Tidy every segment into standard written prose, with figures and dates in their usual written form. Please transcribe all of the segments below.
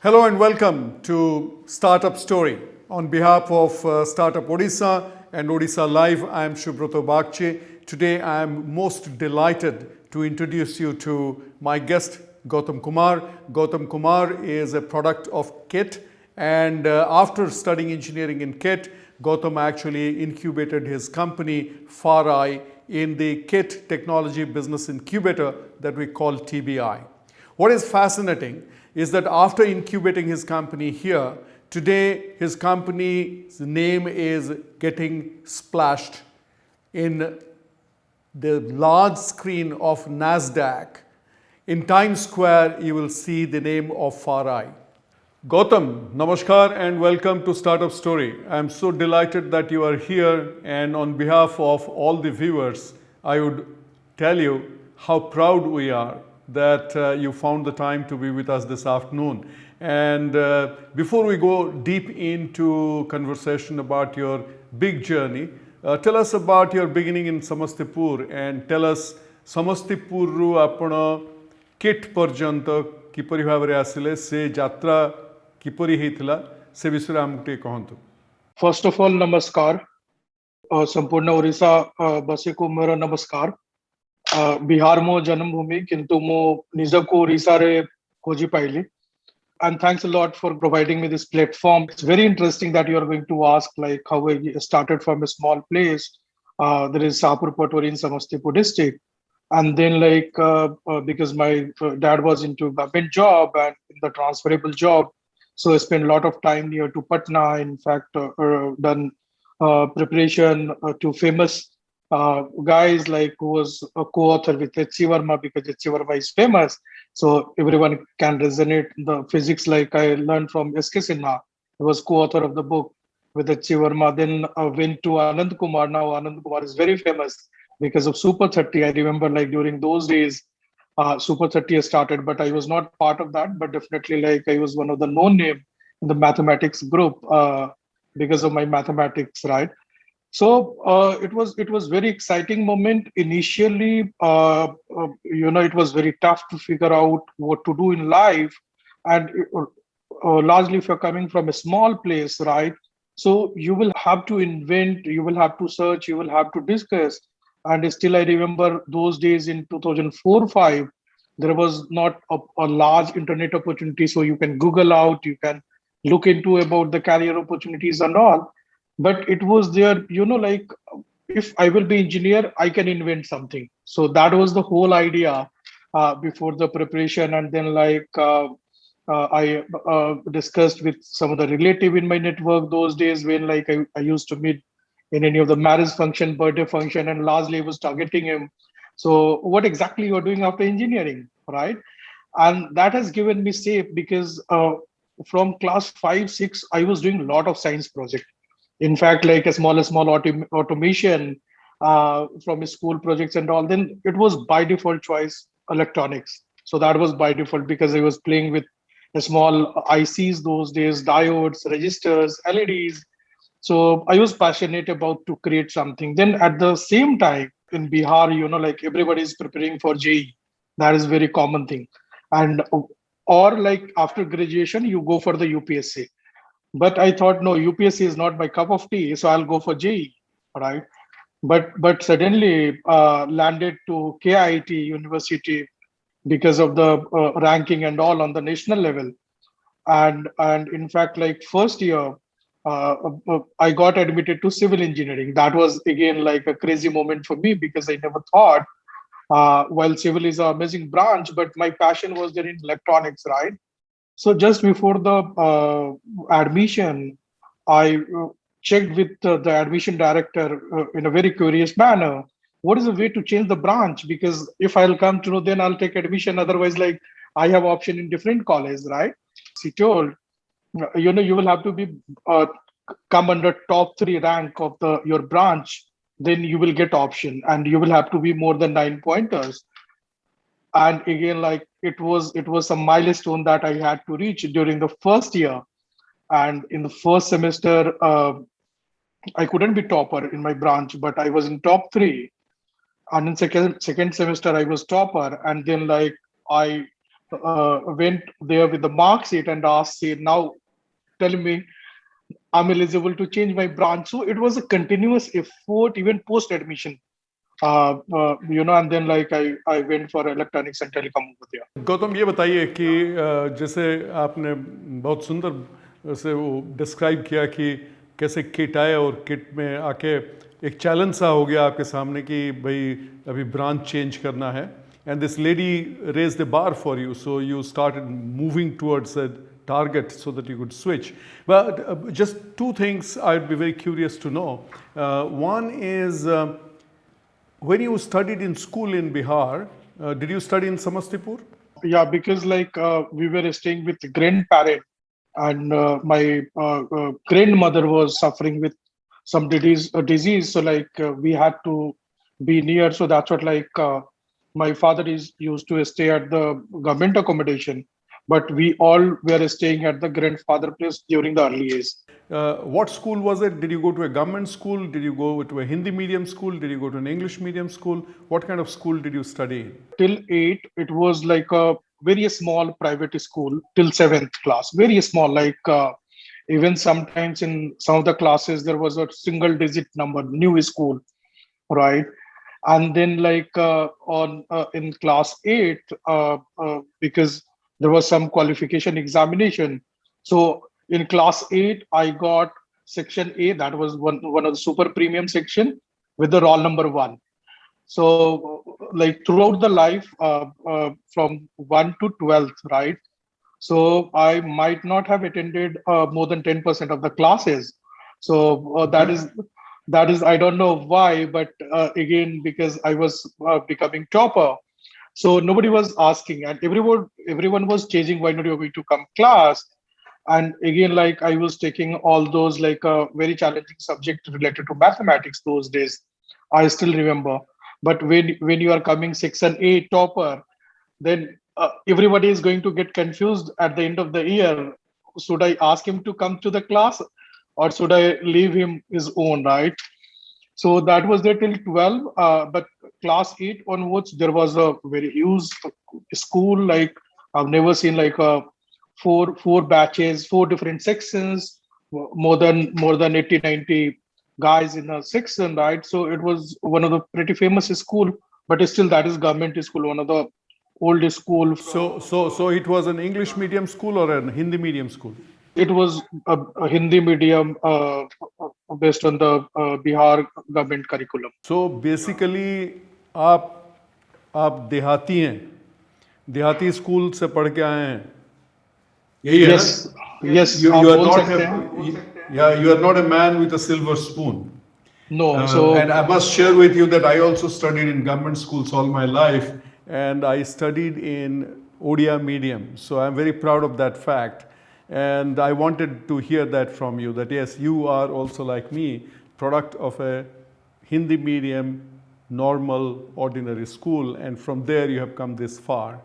Hello and welcome to Startup Story. On behalf of Startup Odisha and Odisha Live, I am Shubroto Bagche. Today I am most delighted to introduce you to my guest Gautam Kumar. Gautam Kumar is a product of KIT, and after studying engineering in KIT, Gautam actually incubated his company FarEye in the KIT Technology Business Incubator that we call TBI. What is fascinating is that after incubating his company here, today his company's name is getting splashed in the large screen of NASDAQ. In Times Square, you will see the name of FarEye. Gautam, namaskar and welcome to Startup Story. I am so delighted that you are here, and on behalf of all the viewers, I would tell you how proud we are that you found the time to be with us this afternoon. And before we go deep into conversation about your big journey, tell us about your beginning in Samastipur and tell us Samastipur ru apna KIT पर्यंत किपरि भाବରେ ଆସିଲେ से ଯାତ୍ରା किपरि ହେଇଥିଲା से विषय हमକୁ ଟିକେ कहंतु। First of all नमस्कार संपूर्ण ओडिशा बसी को मेरा नमस्कार। बिहार मो जन्मभूमि किंतु मो निजको ओडिशा रे खोजी पाइली। And thanks a lot for providing me this platform. It's very interesting that you are going to ask like how I started from a small place. There is Sapur Patori in Samastipur district. And then because my dad was into government job and in the transferable job, so I spent a lot of time near to Patna. In fact, done preparation to famous guys like who was a co-author with H.C. Verma because H.C. Verma is famous. So everyone can resonate the physics like I learned from S.K. Sinha. He was co-author of the book with H.C. Verma. Then went to Anand Kumar. Now Anand Kumar is very famous because of Super 30. I remember like during those days, Super 30 has started, but I was not part of that. But definitely like I was one of the known name in the mathematics group because of my mathematics, right? So it was very exciting moment. Initially, it was very tough to figure out what to do in life, and largely if you're coming from a small place, right? So you will have to invent, you will have to search, you will have to discuss. And still, I remember those days in 2004-5, there was not a large internet opportunity, so you can Google out, you can look into about the career opportunities and all. But it was there, like if I will be engineer, I can invent something. So that was the whole idea before the preparation. And then I discussed with some of the relative in my network those days when like I used to meet in any of the marriage function, birthday function, and largely I was targeting him. So what exactly you're doing after engineering, right? And that has given me shape because from class 5, 6, I was doing a lot of science project. In fact, like a small automation from school projects and all, then it was by default choice electronics. So that was by default because I was playing with the small ICs those days, diodes, registers, LEDs. So I was passionate about to create something. Then at the same time in Bihar, like everybody is preparing for JEE. That is very common thing. And or like after graduation, you go for the UPSC. But I thought, no, UPSC is not my cup of tea, so I'll go for JEE, right? But suddenly landed to KIT University because of the ranking and all on the national level. And in fact, like first year, I got admitted to civil engineering. That was again like a crazy moment for me because I never thought, while civil is an amazing branch, but my passion was there in electronics, right? So just before the admission, I checked with the admission director in a very curious manner. What is the way to change the branch? Because if I'll come to know, then I'll take admission. Otherwise, like I have option in different colleges, right? She told, you will have to be come under top 3 rank of your branch. Then you will get option, and you will have to be more than 9 pointers. And again, like it was a milestone that I had to reach during the first year. And in the first semester, I couldn't be topper in my branch, but I was in top 3. And in second semester, I was topper. And then like I went there with the mark sheet and asked, say, now tell me I'm eligible to change my branch. So it was a continuous effort, even post admission. And then like I went for electronics and telecom over there. Gautam ये बताइए कि जैसे आपने बहुत सुंदर से वो describe किया कि कैसे किट आए और किट में आके एक चैलेंज सा हो गया आपके सामने कि भाई अभी ब्रांच चेंज करना है and this lady raise the bar for you so you started moving towards a target so that you could switch. But just two things I'd be very curious to know. One is when you studied in school in Bihar, did you study in Samastipur? Yeah, because like we were staying with grandparent, and my grandmother was suffering with some disease. So like we had to be near. So that's what like my father is used to stay at the government accommodation, but we all were staying at the grandfather place during the early years. What school was it? Did you go to a government school? Did you go to a Hindi medium school? Did you go to an English medium school? What kind of school did you study in? Till 8, it was like a very small private school till 7th class. Very small, like even sometimes in some of the classes there was a single digit number, new school, right? And then like in class 8, because there was some qualification examination. So in class 8, I got section A, that was one of the super premium section with the roll number 1. So like throughout the life, from 1 to 12th, right? So I might not have attended more than 10% of the classes. So that is I don't know why, but again, because I was becoming topper, so nobody was asking, and everyone was chasing, why not you're going to come class? And again, like I was taking all those like very challenging subject related to mathematics those days. I still remember. But when you are coming section A topper, then everybody is going to get confused at the end of the year. Should I ask him to come to the class, or should I leave him his own, right? So that was there till 12. But class 8 onwards, there was a very huge school. Like I've never seen like four batches, 4 different sections, more than 80-90 guys in a section, right? So it was one of the pretty famous school, but still that is government school, one of the oldest school. So it was an English medium school or a Hindi medium school? It was a Hindi medium based on the Bihar government curriculum. So basically आप देहाती हैं, देहाती school से पढ़ के आए हैं, यही है Yes, ना? yes. You आप are बोल not सकते हैं. you are not a man with a silver spoon. No, so And I must share with you that I also studied in government schools all my life, and I studied in Odia medium. So I'm very proud of that fact. And I wanted to hear that from you, that yes, you are also like me, product of a Hindi medium, normal, ordinary school, and from there you have come this far.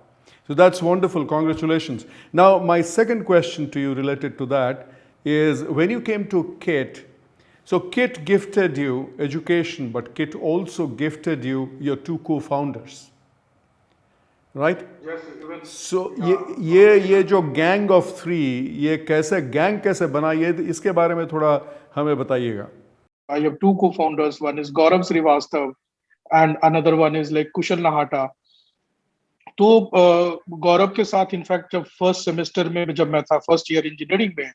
So that's wonderful, congratulations. Now my second question to you related to that is, when you came to KIT, so KIT gifted you education, but KIT also gifted you your 2 co-founders, right? So ये जो gang of 3, ये कैसे gang कैसे बना, ये इसके बारे में थोड़ा हमें बताइएगा. I have 2 co-founders. One is Gaurav Srivastav, and another one is like Kushal Nahata. तो गौरव के साथ इनफैक्ट जब फर्स्ट सेमेस्टर में जब मैं था, फर्स्ट ईयर इंजीनियरिंग में,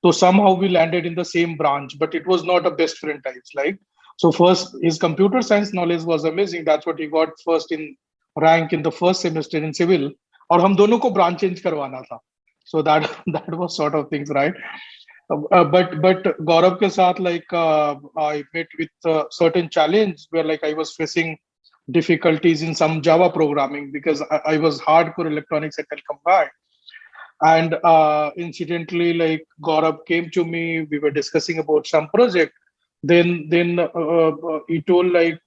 तो somehow we landed in the same branch, but it was not a best friend types. Like, so first his computer science knowledge was amazing. That's what he got first in rank in the first semester in civil. और हम दोनों को branch change करवाना था. So that was sort of things, right? But Gaurav ke saath, like I met with certain challenge where like I was facing difficulties in some Java programming because I was hardcore electronics and telecom guy. And incidentally, like Gaurav came to me, we were discussing about some project. Then he told like,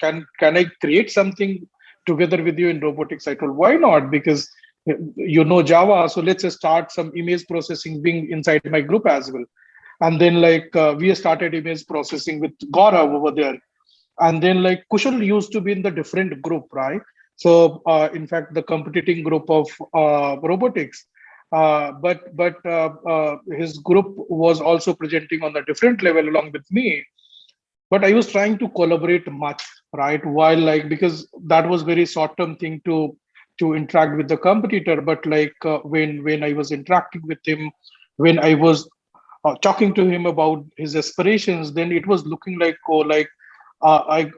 can I create something together with you in robotics? I told, why not? Because you know Java, so let's start some image processing being inside my group as well. And then like we started image processing with Gaurav over there. And then like Kushal used to be in the different group, right? So in fact, the competing group of robotics. But his group was also presenting on a different level along with me. But I was trying to collaborate much, right? While like because that was very short term thing to interact with the competitor. But like when I was interacting with him, when I was talking to him about his aspirations, then it was looking like I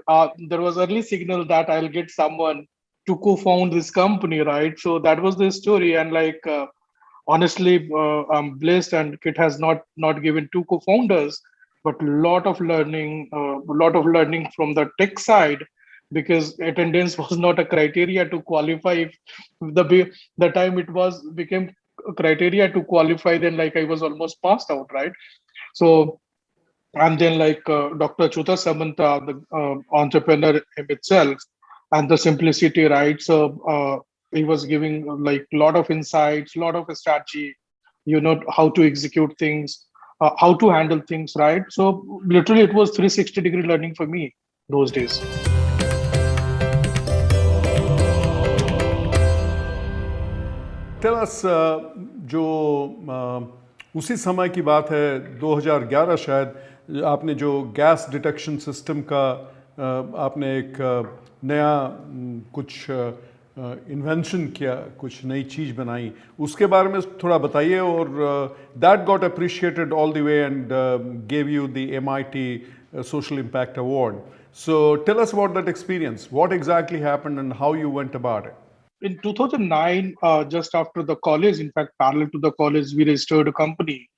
there was early signal that I'll get someone to co-found this company, right? So that was the story, and like honestly, I'm blessed, and Kit has not given two co-founders, but lot of learning from the tech side, because attendance was not a criteria to qualify. If the time it was became a criteria to qualify, then like I was almost passed out, right? So and then like Dr. Chuta Samanta, the entrepreneur himself, and the simplicity, right? So he was giving like a lot of insights, a lot of strategy, how to execute things, how to handle things, right? So literally, it was 360-degree learning for me those days. Tell us जो उसी समय की बात है 2011 शायद, आपने जो gas detection system का आपने एक नया कुछ इन्वेंशन किया, कुछ नई चीज़ बनाई, उसके बारे में थोड़ा बताइए. और that got appreciated all the way and gave you the MIT Social Impact Award. So tell us about that experience. What exactly happened and how you went about it? In 2009, just after the college, in fact, parallel to the college, we registered a company.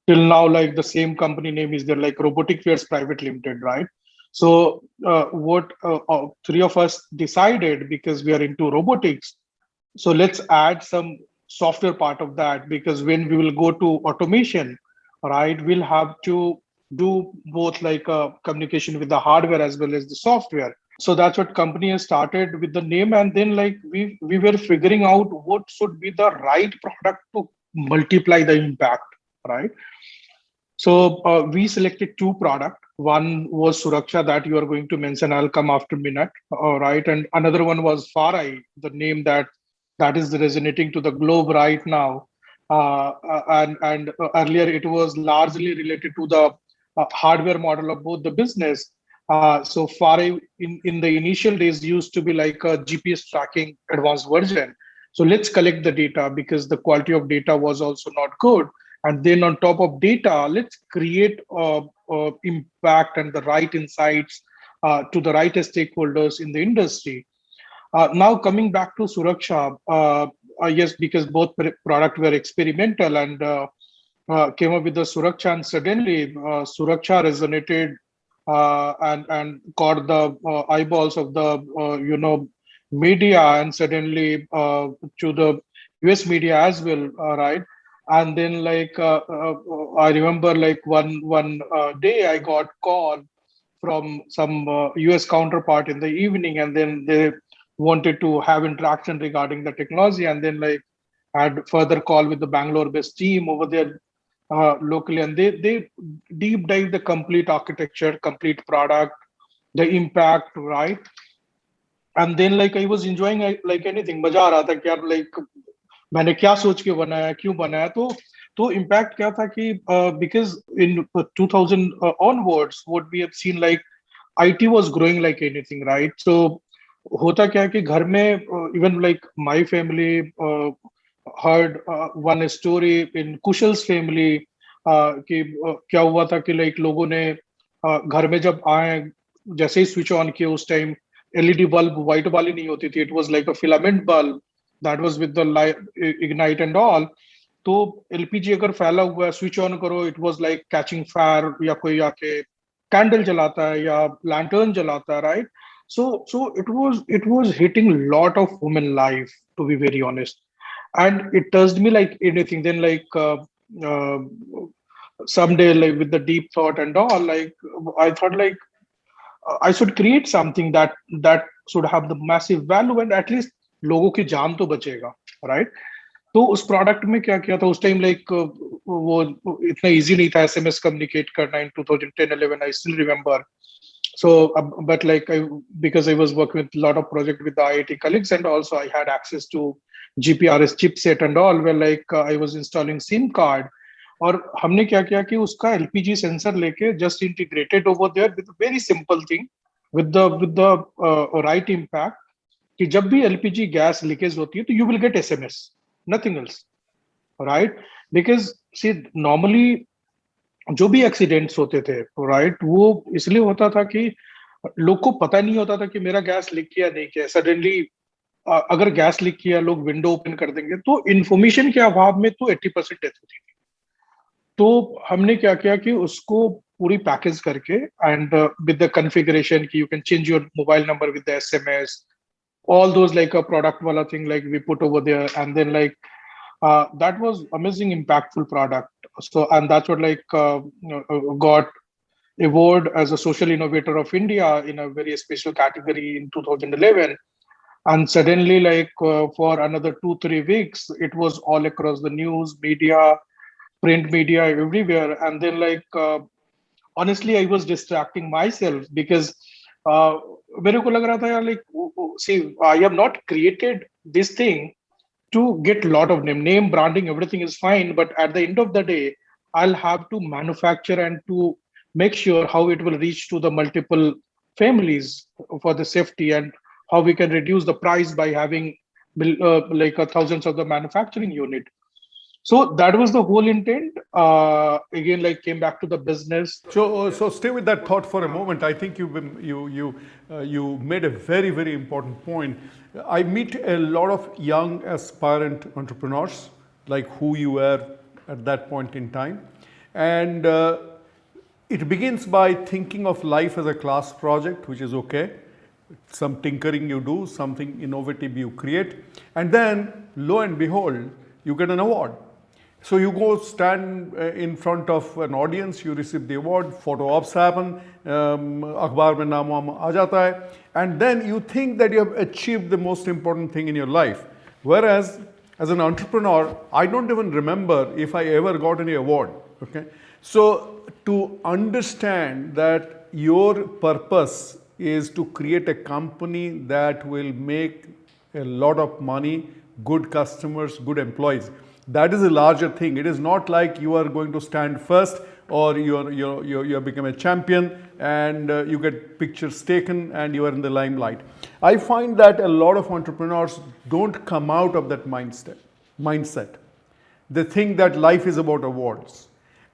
Till now, like the same company name is there, like Robotic Fairs Private Limited, right? So what three of us decided, because we are into robotics, so let's add some software part of that, because when we will go to automation, right, we'll have to do both like communication with the hardware as well as the software. So that's what company has started with the name, and then like we were figuring out what should be the right product to multiply the impact, right? So we selected two products. One was Suraksha that you are going to mention. I'll come after minute. All right. And another one was Farai, the name that is resonating to the globe right now. And earlier it was largely related to the hardware model of both the business. So Farai in the initial days used to be like a GPS tracking advanced version. So let's collect the data, because the quality of data was also not good. And then on top of data, let's create impact and the right insights to the right stakeholders in the industry. Now coming back to Suraksha, yes, because both product were experimental, and came up with the Suraksha, and suddenly Suraksha resonated and caught the eyeballs of the media, and suddenly to the US media as well, right? And then like I remember like one day I got call from some US counterpart in the evening, and then they wanted to have interaction regarding the technology, and then like had further call with the Bangalore based team over there locally, and they deep dive the complete architecture, complete product, the impact, right? And then like I was enjoying like anything, मजा आ रहा था कि यार like मैंने क्या सोच के बनाया, क्यों बनाया. तो impact क्या था कि because in 2000 onwards what we have seen, like IT was growing like anything, right? So होता क्या है कि घर में even like my family heard one story in Kushal's family कि क्या हुआ था कि like लोगों ने घर में जब आए, जैसे ही स्विच ऑन किए उस टाइम LED बल्ब व्हाइट वाली नहीं होती थी, it was like a filament bulb that was with the ignite and all. तो LPG अगर फैला हुआ है, स्विच ऑन करो, it was like catching fire, या कोई आके कैंडल जलाता है या लैंटर्न जलाता है, right? So it was hitting a lot of human life, to be very honest, and it touched me like anything. Then like uh, someday, like with the deep thought and all, like I thought like I should create something that should have the massive value, and at least लोगों की जान तो बचेगा, right? तो उस product में क्या किया था उस टाइम, लाइक वो इतना इजी नहीं था SMS कम्युनिकेट करना इन 2010-11, I still remember. but like because I was working with a lot of project with the IIT colleagues, and also I had access to GPRS chipset and all, where like I was installing SIM card. और हमने क्या किया कि उसका LPG sensor लेके just integrated over there with a very simple thing, with the right impact, कि जब भी LPG गैस लीकेज होती है तो you will get SMS, nothing else, right? Because see normally जो भी एक्सीडेंट्स होते थे, राइट, वो इसलिए होता था कि लोग को पता नहीं होता था कि मेरा गैस लीक किया नहीं किया। सडनली अगर गैस लीक किया, लोग विंडो ओपन कर देंगे, तो इंफॉर्मेशन के अभाव में तो 80% डेथ होती थी। तो हमने क्या किया कि उसको पूरी पैकेज करके, एंड विद द कॉन्फ़िगरेशन कि you can change your mobile number with the SMS, all those like a product wala thing like we put over there, and then like that was amazing impactful product. So and that's what like got award as a social innovator of India in a very special category in 2011. And suddenly like for another 2-3 weeks it was all across the news media, print media, everywhere. And then like honestly I was distracting myself because मेरे को लग रहा था यार, like see I have not created this thing to get lot of name branding, everything is fine, but at the end of the day I'll have to manufacture and to make sure how it will reach to the multiple families for the safety, and how we can reduce the price by having like thousands of the manufacturing unit. So that was the whole intent. Again, like came back to the business. So stay with that thought for a moment. I think you made a very, very important point. I meet a lot of young aspirant entrepreneurs, like who you were at that point in time, and it begins by thinking of life as a class project, which is okay. Some tinkering you do, something innovative you create, and then lo and behold, you get an award. So you go stand in front of an audience, you receive the award, photo ops happen, अखबार में नाम वाम आ जाता है, and then you think that you have achieved the most important thing in your life. Whereas as an entrepreneur, I don't even remember if I ever got any award. Okay, so to understand that your purpose is to create a company that will make a lot of money, good customers, good employees. That is a larger thing. It is not like you are going to stand first, or you have become a champion and you get pictures taken and you are in the limelight. I find that a lot of entrepreneurs don't come out of that mindset. They think that life is about awards.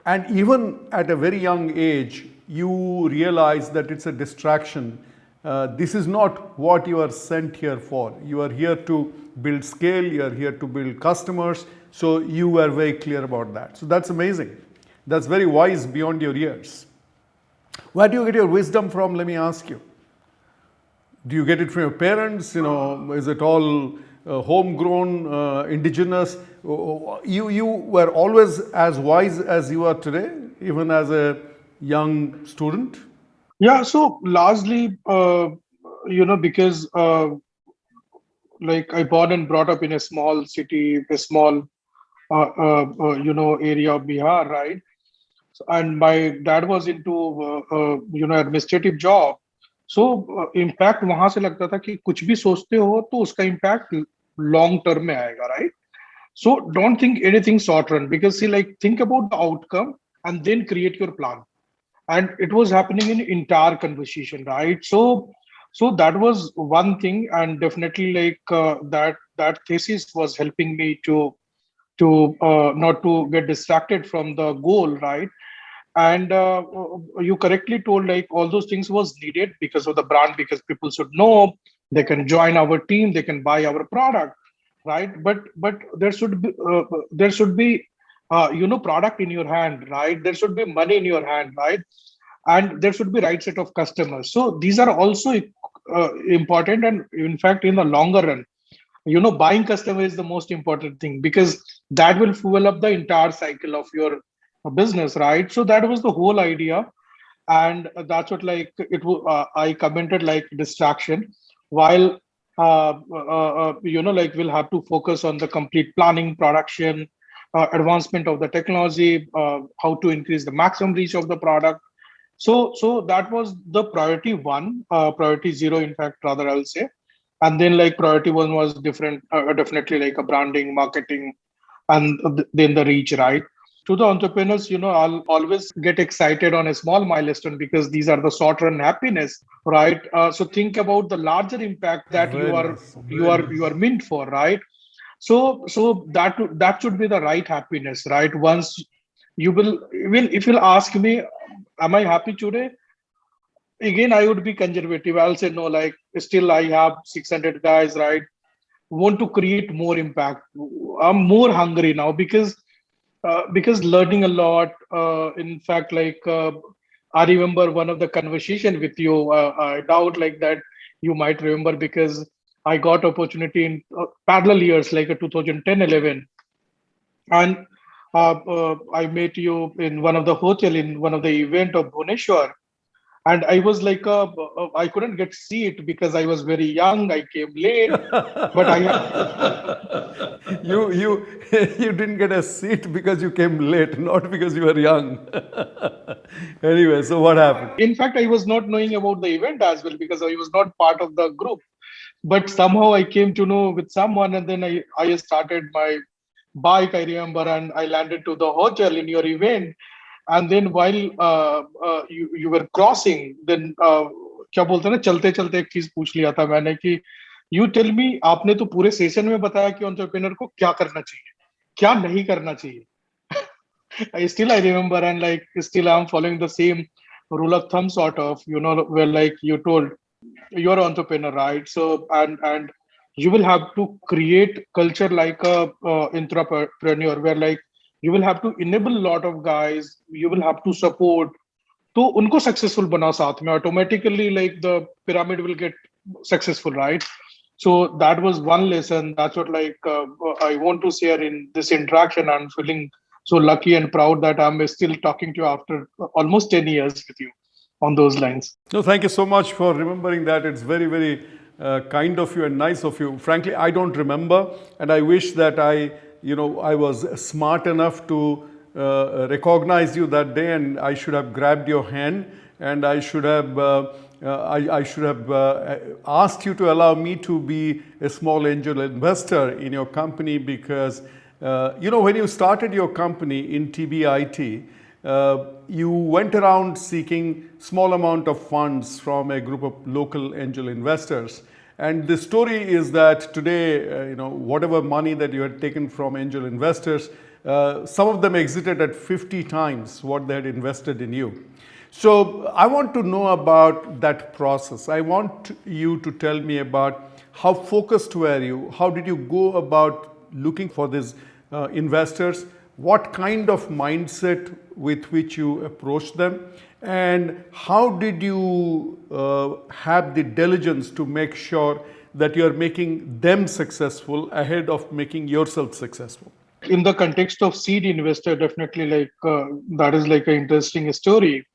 And even at a very young age, you realize that it's a distraction. This is not what you are sent here for. You are here to build scale, you are here to build customers. So you were very clear about that. So that's amazing. That's very wise beyond your years. Where do you get your wisdom from, let me ask you? Do you get it from your parents? You know, is it all homegrown, indigenous? You were always as wise as you are today, even as a young student? Yeah, so largely, because like I born and brought up in a small city, a small area of Bihar, right? So, and my dad was into administrative job. So impact वहां से लगता था कि कुछ भी सोचते हो तो उसका impact long term में आएगा, right? So don't think anything short run, because see, like think about the outcome and then create your plan. And it was happening in entire conversation, right? So that was one thing, and definitely like that thesis was helping me to not to get distracted from the goal, right? And you correctly told like all those things was needed because of the brand, because people should know they can join our team, they can buy our product, right? But there should be product in your hand, right? There should be money in your hand, right? And there should be right set of customers. So these are also important, and in fact in the longer run, buying customer is the most important thing, because that will fuel up the entire cycle of your business, right? So that was the whole idea. And that's what like I commented like distraction, while like we'll have to focus on the complete planning, production, advancement of the technology, how to increase the maximum reach of the product, So that was the priority one, priority zero, in fact, rather I'll say. And then like priority one was different, definitely like a branding, marketing, and then the reach, right? To the entrepreneurs, I'll always get excited on a small milestone because these are the short run happiness, right? So think about the larger impact that Very nice. you are meant for, right? So that should be the right happiness, right? Once you will, even if you'll ask me, am I happy today? Again, I would be conservative. I'll say no, like still I have 600 guys, right? Want to create more impact. I'm more hungry now because learning a lot. In fact, like I remember one of the conversation with you. I doubt like that you might remember because I got opportunity in parallel years like 2010, 11, and I met you in one of the hotel in one of the event of Bhubaneswar, and I was like I couldn't get seat because I was very young. I came late, but I you you didn't get a seat because you came late, not because you were young. Anyway, so what happened? in fact I was not knowing about the event as well because I was not part of the group. But somehow I came to know with someone, and then I started my bike. I remember, and I landed to the hotel in your event. And then while you were crossing, then क्या बोलते हैं ना, चलते चलते एक चीज पूछ लिया था मैंने कि यू टेल मी, आपने तो पूरे सेशन में बताया कि एंटरप्रेन्योर को क्या करना चाहिए, क्या नहीं करना चाहिए. I remember, and like still I'm following the same rule of thumb sort of, where like you told you're an entrepreneur, right? So and you will have to create culture like a entrepreneur, where like you will have to enable a lot of guys, you will have to support, तो उनको successful बना साथ में automatically, like the pyramid will get successful, right? So that was one lesson. That's what like I want to share in this interaction. I'm feeling so lucky and proud that I'm still talking to you after almost 10 years with you on those lines. No, thank you so much for remembering that. It's very, very kind of you and nice of you. Frankly, I don't remember, and I wish that I was smart enough to recognize you that day, and I should have grabbed your hand, and I should have. I should have asked you to allow me to be a small angel investor in your company because, when you started your company in TBIT, you went around seeking small amount of funds from a group of local angel investors. And the story is that today, whatever money that you had taken from angel investors, some of them exited at 50 times what they had invested in you. So I want to know about that process. I want you to tell me about how focused were you? How did you go about looking for these investors? What kind of mindset with which you approached them? And how did you have the diligence to make sure that you are making them successful ahead of making yourself successful? In the context of seed investor, definitely like that is like an interesting story.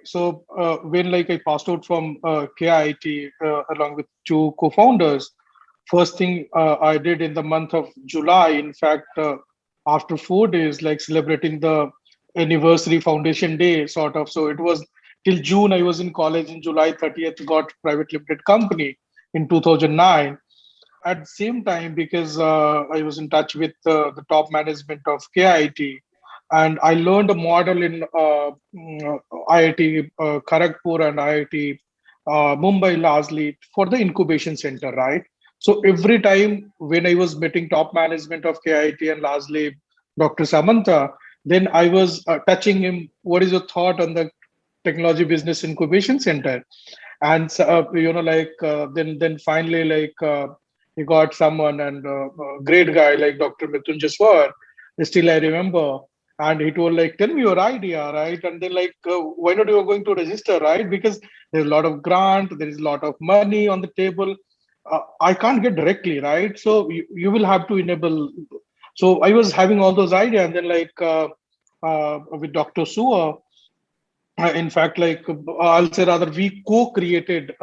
So when like I passed out from KIT along with two co-founders, first thing I did in the month of July, in fact, after 4 days, like celebrating the anniversary foundation day sort of. So it was till June I was in college. In July 30th got private limited company in 2009. At the same time, because I was in touch with the top management of KIT, and I learned a model in IIT Kharagpur and IIT Mumbai largely for the incubation center, right? So every time when I was meeting top management of KIT and largely Dr. Samantha, then I was touching him. What is your thought on the technology business incubation center? And then finally he got someone, and a great guy like Dr. Mithun Jaswar. Still I remember, and he told like, tell me your idea, right? And then like, why not you are going to register, right? Because there's a lot of grant, there is a lot of money on the table. I can't get directly, right? So you will have to enable. So I was having all those ideas, and then like with Dr. Sua, in fact, like I'll say rather, we co-created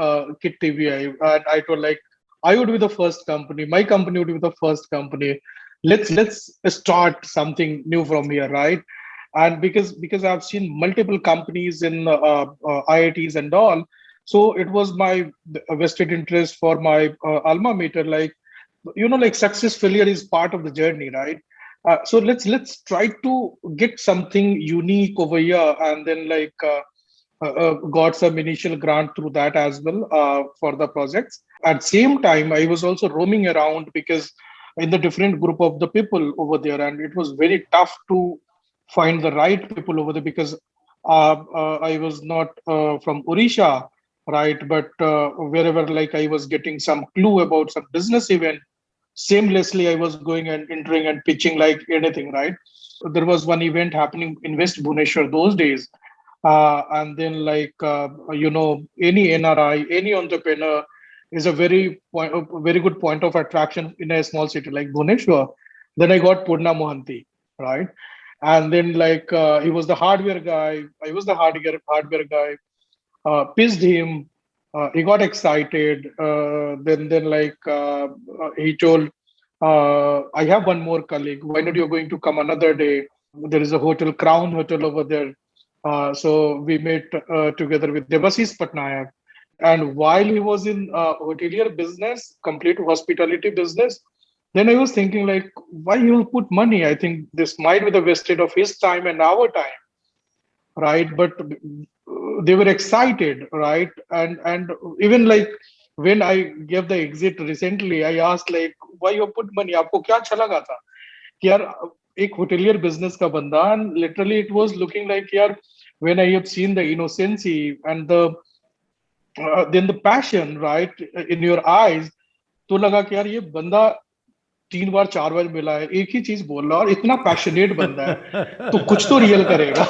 Kit TVI, and I told like I would be the first company. My company would be the first company. Let's start something new from here, right? and because I've seen multiple companies in IITs and all, so it was my vested interest for my alma mater. Like, like success failure is part of the journey, right? So let's try to get something unique over here, and then got some initial grant through that as well for the projects. At same time, I was also roaming around because in the different group of the people over there, and it was very tough to find the right people over there because I was not from Odisha, right? But wherever like I was getting some clue about some business event, seamlessly I was going and entering and pitching like anything, right? There was one event happening in West Bhubaneswar those days, and then any NRI, any entrepreneur is a very good point of attraction in a small city like Bhubaneswar. Then I got Purna Mohanty, right? And then he was the hardware guy, I was the hardware guy. Pissed him. He got excited. He told, "I have one more colleague. Why not you're going to come another day? There is a hotel, Crown Hotel over there." So we met together with Debasis Patnaik. And while he was in hotelier business, complete hospitality business, then I was thinking like, why he will put money? I think this might be the wasted of his time and our time, right? But they were excited, right? And even like when I gave the exit recently, I asked like, why you put money? आपको क्या अच्छा लगा था कि यार एक hotelier business का बंदा, and literally it was looking like यार, when I have seen the innocency and the then the passion, right, in your eyes, तो लगा कि यार ये बंदा 3 बार 4 बार मिला है, एक ही चीज बोल रहा है और इतना पैशनेट बंदा है, तो कुछ तो रियल करेगा.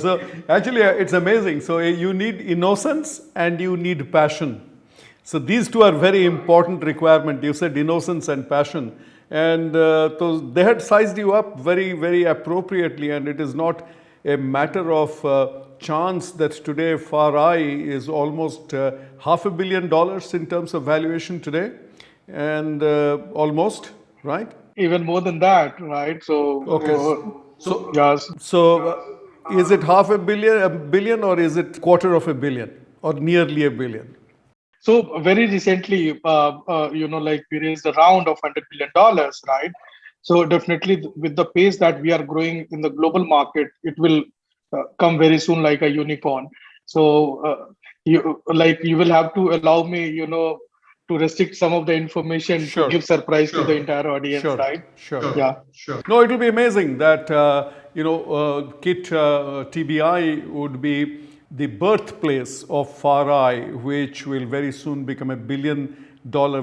So actually, it's amazing. So you need innocence and you need passion. So these two are very important requirement. You said innocence and passion, and so they had sized you up very, very appropriately. And it is not a matter of chance that today FAR-I is almost $500 million in terms of valuation today, and almost, right? Even more than that, right? So, Okay. So, yes. is it a billion, or is it quarter of a billion, or nearly a billion? So very recently, we raised a round of $100 million, right? So definitely with the pace that we are growing in the global market, it will come very soon like a unicorn. So you will have to allow me, to restrict some of the information Sure. to give surprise to the entire audience, Sure. right? Sure. Yeah. No, it will be amazing that KIT TBI would be the birthplace of FAR-I, which will very soon become a $1 billion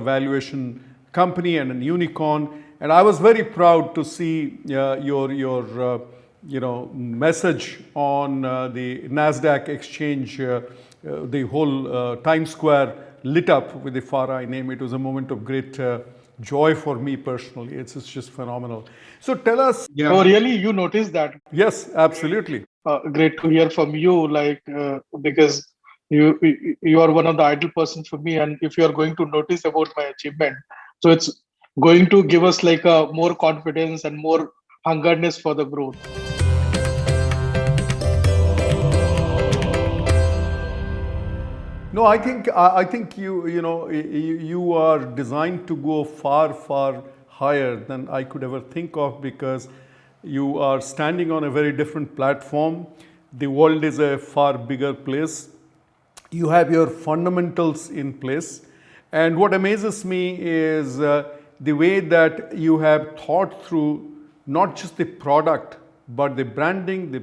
valuation company and a unicorn. And I was very proud to see your message on the Nasdaq exchange, the whole Times Square lit up with the FAR-I name. It was a moment of great joy for me personally. It's just phenomenal. So tell us. Yeah. Oh, really? You noticed that? Yes, absolutely. Great to hear from you, because you are one of the ideal persons for me, and if you are going to notice about my achievement, so it's going to give us like a more confidence and more hungerness for the growth. No, I think you are designed to go far, far higher than I could ever think of, because you are standing on a very different platform. The world is a far bigger place. You have your fundamentals in place. And what amazes me is the way that you have thought through not just the product, but the branding, the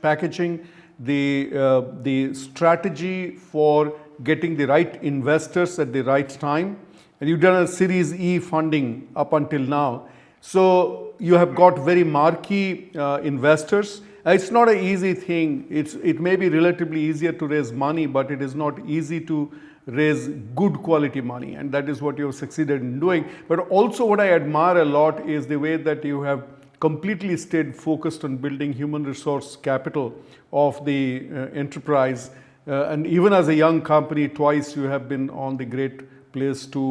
packaging, the strategy for getting the right investors at the right time. And you've done a Series E funding up until now. So you have got very marquee investors. It's not an easy thing. It may be relatively easier to raise money, but it is not easy to raise good quality money. And that is what you have succeeded in doing. But also what I admire a lot is the way that you have completely stayed focused on building human resource capital of the enterprise. And even as a young company, twice you have been on the great place to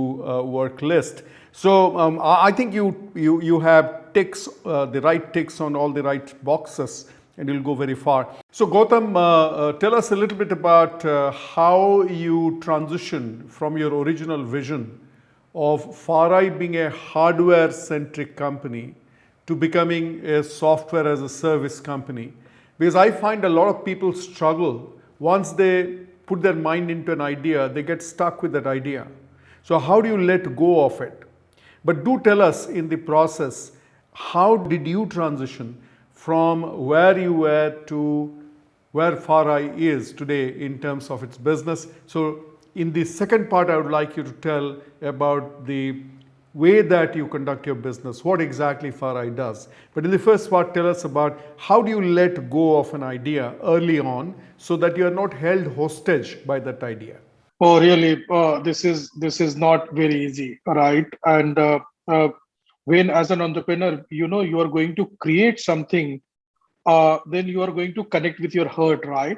work list. So I think you have ticks, the right ticks on all the right boxes, and you'll go very far. So Gautam, tell us a little bit about how you transition from your original vision of Farai being a hardware-centric company to becoming a software as a service company. Because I find a lot of people struggle once they put their mind into an idea, they get stuck with that idea. So how do you let go of it? But do tell us in the process, how did you transition from where you were to where Farai is today in terms of its business? So in the second part, I would like you to tell about the way that you conduct your business, what exactly Farai does. But in the first part, tell us about how do you let go of an idea early on so that you are not held hostage by that idea. Oh, really? This is not very easy, right? And when, as an entrepreneur, you are going to create something, then you are going to connect with your heart, right?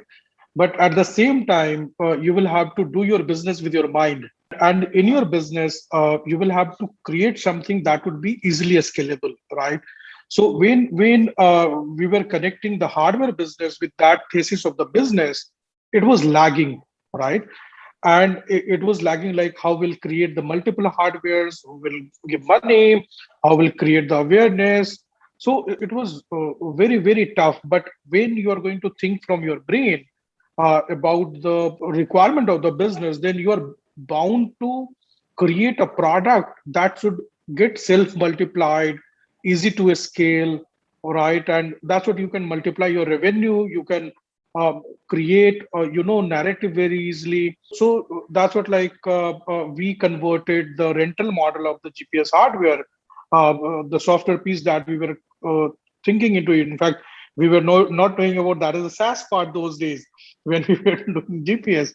But at the same time, you will have to do your business with your mind. And in your business, you will have to create something that would be easily scalable, right? So when we were connecting the hardware business with that thesis of the business, it was lagging, right? And it was lagging, like how we'll create the multiple hardwares, who will give money, how we'll create the awareness. So it was very, very tough. But when you are going to think from your brain about the requirement of the business, then you are bound to create a product that should get self multiplied, easy to scale, right? And that's what you can multiply your revenue. You can create narrative very easily. So that's what, like, we converted the rental model of the GPS hardware, the software piece that we were thinking into it. In fact, we were not knowing about that as a SaaS part those days when we were doing GPS.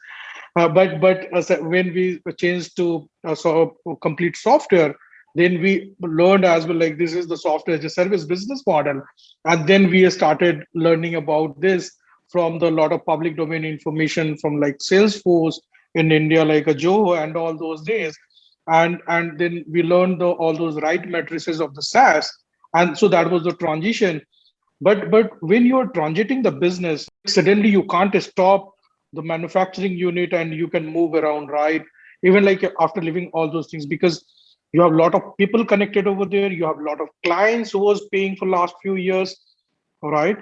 But when we changed to complete software, then we learned as well, like, this is the software as a service business model. And then we started learning about this from the lot of public domain information from, like, Salesforce in India, like a Zoho and all those days. And then we learned all those right matrices of the SaaS. And so that was the transition. But when you're transiting the business, suddenly you can't stop the manufacturing unit and you can move around, right? Even like after leaving all those things, because you have a lot of people connected over there, you have a lot of clients who was paying for last few years, right?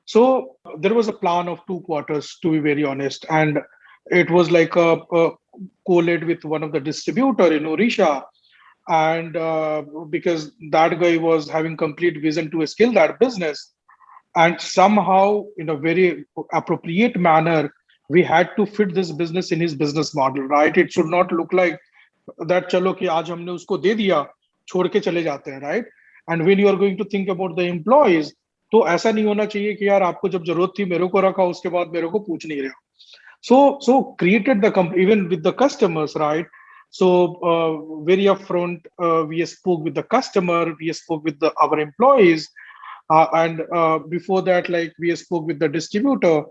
So there was a plan of 2 quarters, to be very honest, and it was like a co-led with one of the distributor in Orisha, and because that guy was having complete vision to scale that business, and somehow in a very appropriate manner we had to fit this business in his business model, right? It should not look like that chalo ki aaj humne usko de diya, छोड़ के चले जाते हैं, right? And when you are going to think about the employees, तो ऐसा नहीं होना चाहिए कि यार आपको जब जरूरत थी मेरे को रखा, उसके बाद मेरे को पूछ नहीं रहे हो. So created the company even with the customers, right? So very upfront, we spoke with the customer, we spoke with our employees, and before that, like, we spoke with the distributor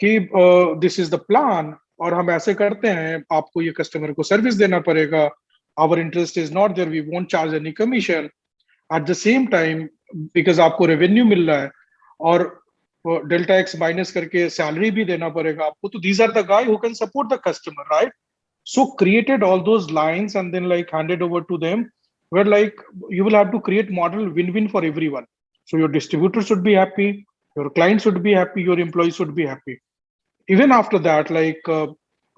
कि this is the plan, और हम ऐसे करते हैं, आपको ये customer को service देना पड़ेगा, our interest is not there, we won't charge any commission. At the same time, because आपको रेवेन्यू मिल रहा है और डेल्टा एक्स माइनस करके सैलरी भी देना पड़ेगा आपको, तो these are the guy who can support the customer, right? So created all those lines and then, like, handed over to them, where, like, you will have to create model win-win for everyone. So your distributor should be happy, your client should be happy, your employees should be happy. Even after that, like,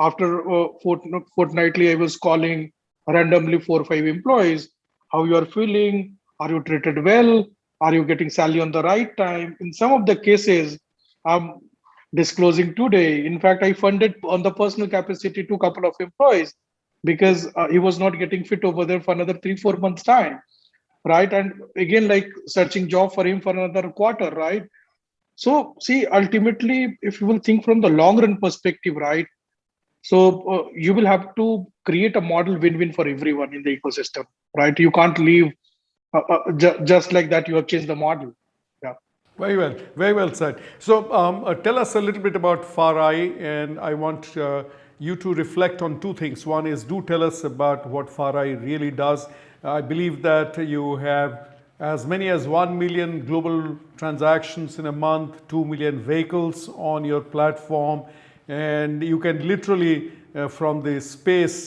after fortnightly, I was calling randomly 4 or 5 employees, how you are feeling, are you treated well, are you getting salary on the right time? In some of the cases, I'm disclosing today, in fact, I funded on the personal capacity to a couple of employees because he was not getting fit over there for another 3 or 4 months time, right? And again, like, searching job for him for another quarter, right? So see, ultimately, if you will think from the long run perspective, right? So you will have to create a model win-win for everyone in the ecosystem, right? You can't leave just like that. You have changed the model. Yeah. Very well said. So tell us a little bit about Farai, and I want you to reflect on two things. One is, do tell us about what FARAI really does. I believe that you have as many as 1 million global transactions in a month, 2 million vehicles on your platform, and you can literally, from the space,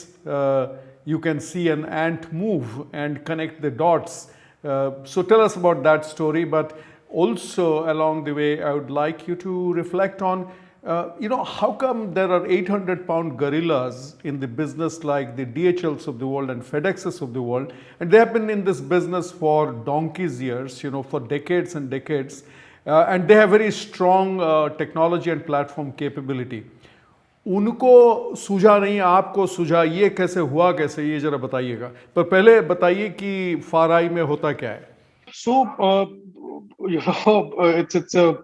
you can see an ant move and connect the dots. So tell us about that story, but also along the way, I would like you to reflect on, how come there are 800-pound gorillas in the business like the DHLs of the world and FedExes of the world, and they have been in this business for donkey's years, for decades and decades, and they have very strong technology and platform capability. उनको सूझा नहीं, आपको सूझा, ये कैसे हुआ, कैसे, ये जरा बताइएगा। पर पहले बताइए कि फाराई में होता क्या है। So, it's a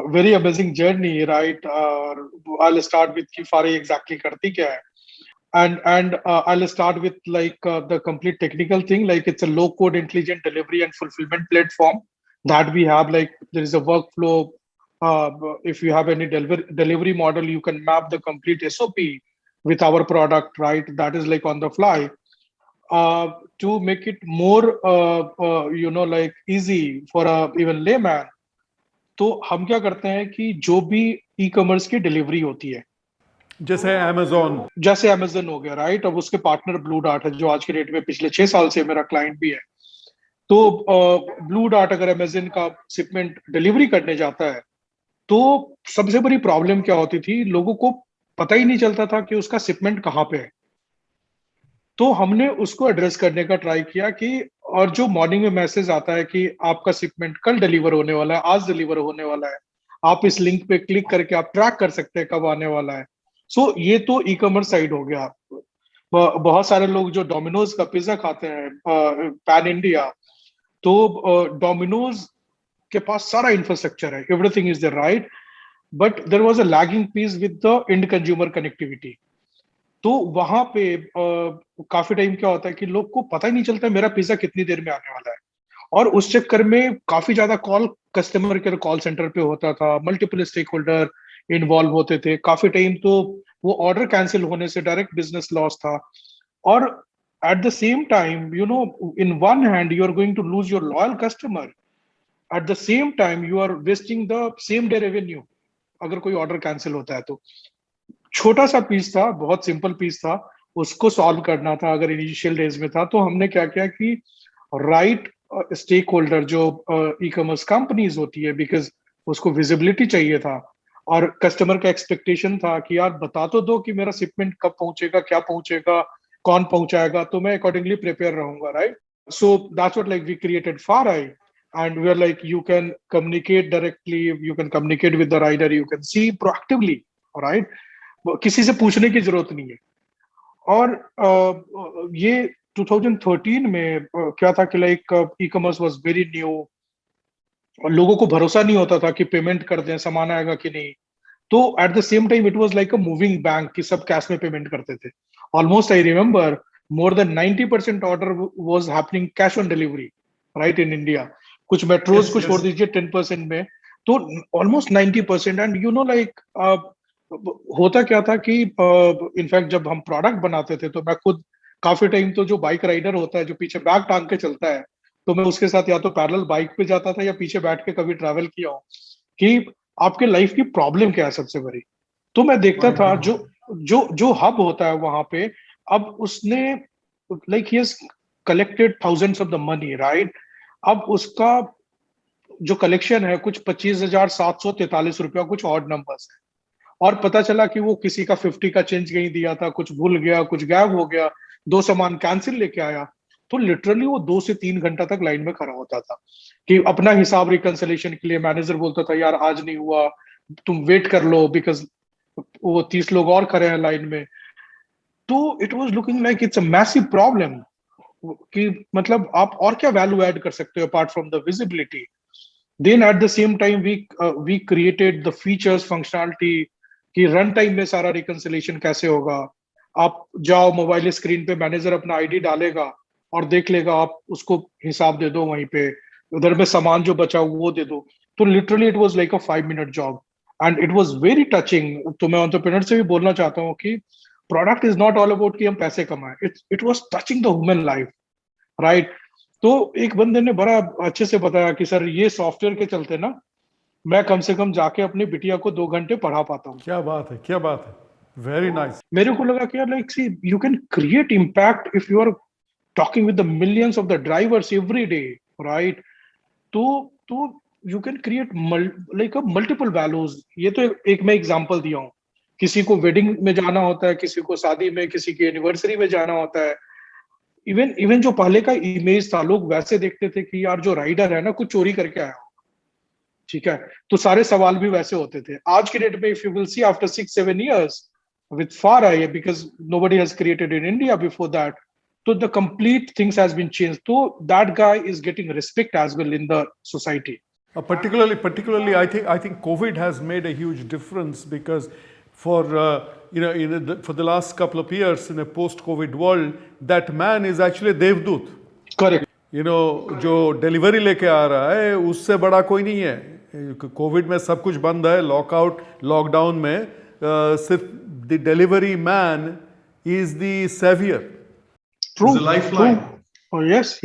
very amazing journey, right? I'll start with कि FARAI exactly करती क्या है, and I'll start with the complete technical thing. Like, it's a low code intelligent delivery and fulfillment platform that we have. Like, there is a workflow. If you have any delivery model, you can map the complete SOP with our product, right? That is like on the fly. To make it more easy for a even layman, तो हम क्या करते हैं कि जो भी e commerce की delivery होती है, जैसे अमेज़न हो गया, राइट? अब उसके पार्टनर ब्लू डार्ट है, जो आज के डेट में पिछले 6 साल से मेरा क्लाइंट भी है। तो ब्लू डार्ट अगर अमेज़न का शिपमेंट डिलीवरी करने जाता है, तो सबसे बड़ी प्रॉब्लम क्या होती थी, लोगों को पता ही नहीं चलता था कि उसका शिपमेंट कहाँ पे है। तो हमने उसको एड्रेस करने का ट्राई किया कि, और जो मॉर्निंग में मैसेज आता है कि आपका शिपमेंट कल डिलीवर होने वाला है, आज डिलीवर होने वाला है, आप इस लिंक पे क्लिक करके आप ट्रैक कर सकते हैं कब आने वाला है। सो ये तो ई कॉमर्स साइड हो गया। बहुत सारे लोग जो डोमिनोज का पिज्जा खाते हैं पैन इंडिया, तो डोमिनोज के पास सारा इंफ्रास्ट्रक्चर है, everything is there, right? But there was a lagging piece with the end consumer connectivity. तो वहां पे काफी टाइम क्या होता है कि लोग को पता ही नहीं चलता मेरा पिज्जा कितनी देर में आने वाला है, और उस चक्कर में काफी ज्यादा call customer care call centre पे होता था, मल्टीपल स्टेक होल्डर इन्वॉल्व होते थे, काफी टाइम तो वो ऑर्डर कैंसिल होने से डायरेक्ट बिजनेस लॉस था। और at the same time, in one hand you are going to lose your loyal customer, at the same time you are wasting the same day revenue अगर कोई order cancel होता है तो। छोटा सा piece था, बहुत सिंपल पीस था, उसको सॉल्व करना था अगर इनिशियल डेज में था। तो हमने क्या किया कि राइट स्टेक होल्डर जो ई कॉमर्स कंपनीज होती है, बिकॉज उसको विजिबिलिटी चाहिए था और कस्टमर का एक्सपेक्टेशन था कि यार बता तो दो कि मेरा शिपमेंट कब पहुंचेगा, क्या पहुंचेगा, कौन पहुंचाएगा, तो मैं अकॉर्डिंगली प्रिपेयर रहूंगा, right? So that's what like we created FARAI, and we are like, you can communicate directly, you can communicate with the rider, you can see proactively, right? किसी से पूछने की जरूरत नहीं है। और ये 2013 में क्या था कि like e commerce was very new, और लोगों को भरोसा नहीं होता था कि पेमेंट कर दें, सामान आएगा कि नहीं। तो eight the same time it was like a moving bank कि सब कैश में पेमेंट करते थे। Almost I remember more than 90% order was happening cash on delivery, right, in India. कुछ मेट्रोज को छोड़ दीजिए 10% में, तो ऑलमोस्ट 90%। एंड लाइक होता क्या था कि इनफैक्ट जब हम प्रोडक्ट बनाते थे, तो मैं खुद काफी टाइम, तो जो बाइक राइडर होता है जो पीछे बैग टांग के चलता है, तो मैं उसके साथ या तो पैरेलल बाइक पे जाता था या पीछे बैठ के कभी ट्रैवल किया हो कि आपके लाइफ की प्रॉब्लम क्या है सबसे बड़ी। तो मैं देखता था जो जो जो हब होता है वहां पे, अब उसने like he has collected thousands of the money, right? अब उसका जो कलेक्शन है कुछ 25,743 रुपया, कुछ ऑड नंबर्स है, और पता चला कि वो किसी का 50 का चेंज कहीं दिया था, कुछ भूल गया, कुछ गायब हो गया, 2 सामान कैंसिल लेके आया। तो लिटरली वो 2 से 3 घंटा तक लाइन में खड़ा होता था कि अपना हिसाब रिकंसिलेशन के लिए। मैनेजर बोलता था यार आज नहीं हुआ, तुम वेट कर लो, बिकॉज वो 30 लोग और खड़े हैं लाइन में। तो it was looking like it's a massive problem कि मतलब आप और क्या वैल्यू ऐड कर सकते हो apart from the visibility. Then at the same time we created the features, functionality कि रन टाइम में सारा रिकंसिलेशन कैसे होगा। आप जाओ मोबाइल स्क्रीन पे, मैनेजर अपना आईडी डालेगा और देख लेगा, आप उसको हिसाब दे दो वहीं पे, उधर में सामान जो बचा वो दे दो। तो literally it was like a 5 minute job. and it was very touching. तो मैं entrepreneur से भी बोलना चाहता हूँ कि product is not all about कि हम पैसे कमाएं. It was touching the human life, right? तो एक बंदे ने बड़ा अच्छे से बताया कि सर ये सॉफ्टवेयर के चलते ना मैं कम से कम जाके अपनी बिटिया को 2 घंटे पढ़ा पाता हूँ. क्या बात है, क्या बात है, वेरी नाइस. मेरे को लगा कि यार like see you can create impact if you are talking with the millions of the drivers every day, right? तो you can create like a multiple values. ये तो एक मैं एग्जांपल दिया हूँ. किसी को वेडिंग में जाना होता है, किसी को शादी में, किसी की एनिवर्सरी में जाना होता है. इवन जो पहले का इमेज था, लोग वैसे देखते थे कि यार जो राइडर है ना कुछ चोरी करके आया हो, ठीक है, तो सारे सवाल भी वैसे होते थे. आज के डेट में if you will see after 6-7 years with FAR because nobody has created in India before that. So the complete things has been changed. So that guy is getting respect as well in the society. Particularly, I think COVID has made a huge difference because for for the last couple of years in a post-COVID world, that man is actually Devdut. Correct. जो delivery लेके आ रहा है उससे बड़ा कोई नहीं है. Covid में सब कुछ बंद है, लॉकडाउन में सिर्फ the delivery man is the saviour. True. The lifeline. True. Oh yes.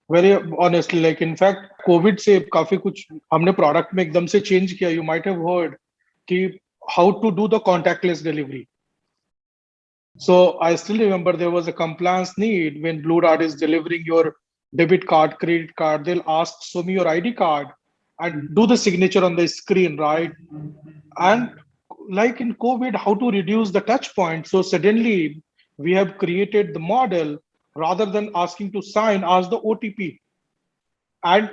Very honestly, like in fact, COVID से काफी कुछ हमने प्रोडक्ट में एकदम से चेंज किया. You might have heard कि how to do the contactless delivery. So I still remember there was a compliance need when Blue Dart is delivering your debit card, credit card. They'll ask, show me your ID card and do the signature on the screen, right? And like in COVID, how to reduce the touch point. So suddenly we have created the model rather than asking to sign, ask the OTP. And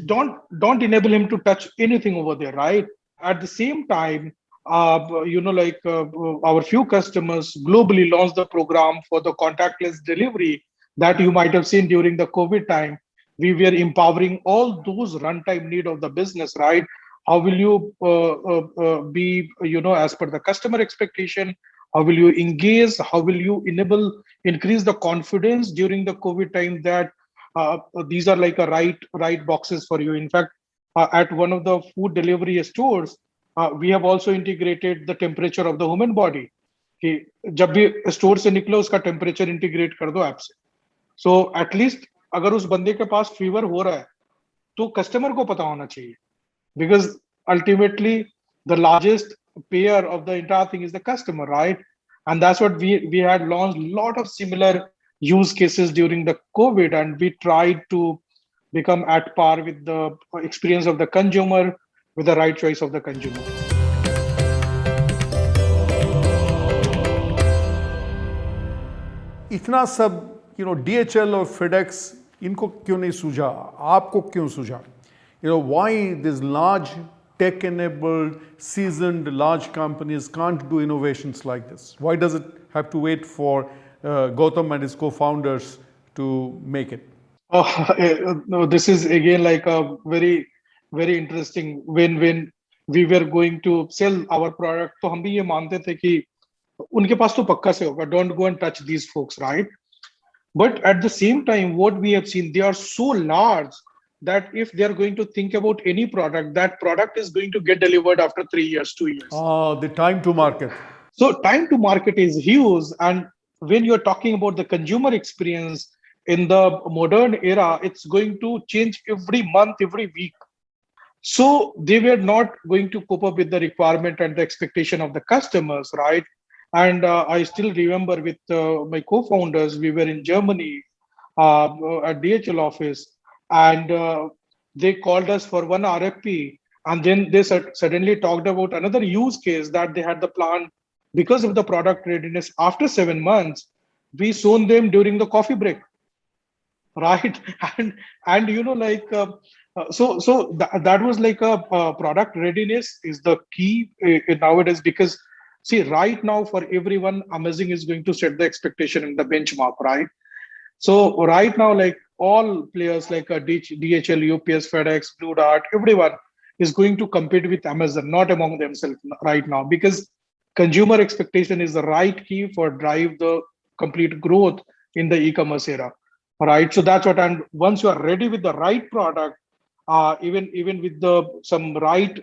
don't enable him to touch anything over there, right? At the same time, our few customers globally launched the program for the contactless delivery that you might have seen during the COVID time. We were empowering all those runtime need of the business, right? How will you be, as per the customer expectation? How will you engage? How will you increase the confidence during the COVID time that these are like a right boxes for you? In fact, at one of the food delivery stores, we have also integrated the temperature of the human body. कि जब भी store से निकलो उसका temperature integrate कर दो app से. So at least अगर उस बंदे के पास फीवर हो रहा है तो कस्टमर को पता होना चाहिए, because ultimately the largest payer of the entire thing is the customer, right? And that's what we had launched a lot of similar use cases during the COVID, and we tried to become at par with the experience of the consumer with the right choice of the consumer. इतना सब DHL और FedEx इनको क्यों नहीं सूझा, आपको क्यों सूझा? Why these large tech-enabled, seasoned, large companies can't do innovations like this? Why does it have to wait for Gautam and his co-founders to make it? No, this is again like a very, very interesting. When we were going to sell our product, तो हम भी ये मानते थे कि उनके पास तो पक्का से होगा. Don't go and touch these folks, right? But at the same time, what we have seen, they are so large that if they are going to think about any product, that product is going to get delivered after 3 years, 2 years. The time to market. So time to market is huge. And when you're talking about the consumer experience in the modern era, it's going to change every month, every week. So they were not going to cope up with the requirement and the expectation of the customers, right? And I still remember with my co-founders, we were in Germany at DHL office, and they called us for one RFP, and then they suddenly talked about another use case that they had the plan because of the product readiness. After 7 months, we shown them during the coffee break, right? And that was like a product readiness is the key nowadays, because see, right now for everyone, Amazing is going to set the expectation and the benchmark, right? So right now, like all players like DHL, UPS, FedEx, Blue Dart, everyone is going to compete with Amazon, not among themselves right now, because consumer expectation is the right key for drive the complete growth in the e-commerce era, right? So that's what, and once you are ready with the right product, even with some right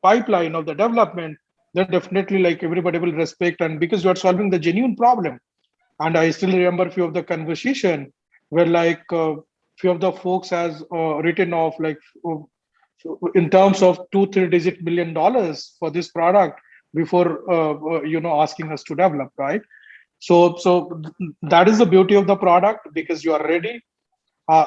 pipeline of the development, then definitely like everybody will respect, and because you are solving the genuine problem. And I still remember few of the conversation where like few of the folks has written off like in terms of 2-3 digit $1 million for this product before asking us to develop, right? That is the beauty of the product, because you are ready,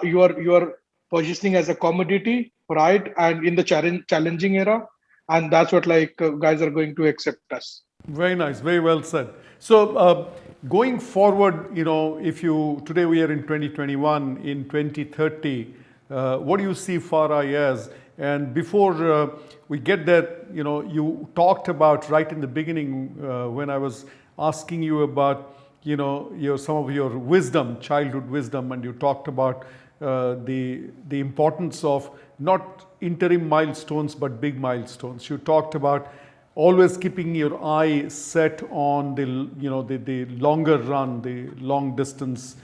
you are positioning as a commodity, right? And in the challenging era, and that's what like guys are going to accept us. Very nice, very well said. So, going forward, if you today we are in 2021, in 2030, what do you see FAR-I as? And before we get there, you talked about right in the beginning when I was asking you about, some of your wisdom, childhood wisdom, and you talked about the importance of not interim milestones but big milestones. You talked about always keeping your eye set on the longer run, the long distance